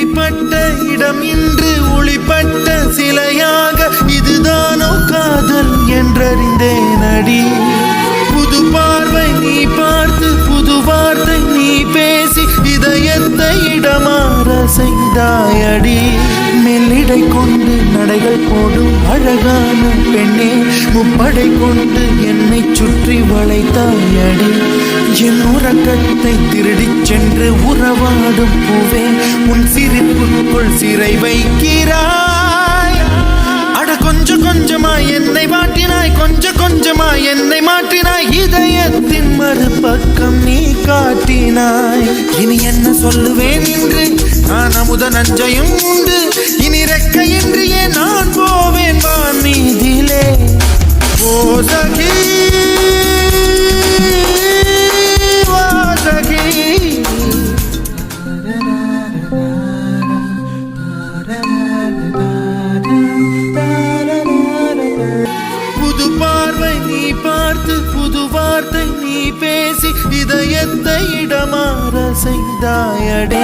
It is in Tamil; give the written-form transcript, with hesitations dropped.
விழிப்பட்ட இடம் இன்று ஒளிப்பட்ட சிலையாக இதுதானோ காதல் என்றறிந்தேன் அடி. புது பார்வை நீ பார்த்து புது வார்த்தை நீ பேசி இதயத்தை இடமாற செய்தாயடி. மெல்லிடை கொண்டு நடைகள் போடும் அழகான பெண்ணே முப்படை கொண்டு என்னை சுற்றி வளைத்தாயடி. என் உறக்கத்தை திருடிச் சென்று உறவாடும் பூவே உன் சிரிப்புக்குள் சிறை வைக்கிறாய். அட கொஞ்சம் கொஞ்சமாய் என்னை மாற்றினாய் கொஞ்சம் கொஞ்சமாய் என்னை மாற்றினாய் இதயத்தின் மறுபக்கம் நீ காட்டினாய். இனி என்ன சொல்லுவேன் என்று நான் அமுத நஞ்சையும் உண்டு இனி ரெக்கையின்றியே நான் போவேன் வான் மீதிலே. ஓ சகி ஓ சகி புது பார்வை நீ பார்த்து புது வார்த்தை நீ பேசி இதயத்தை இடமாற செய்தாயடி.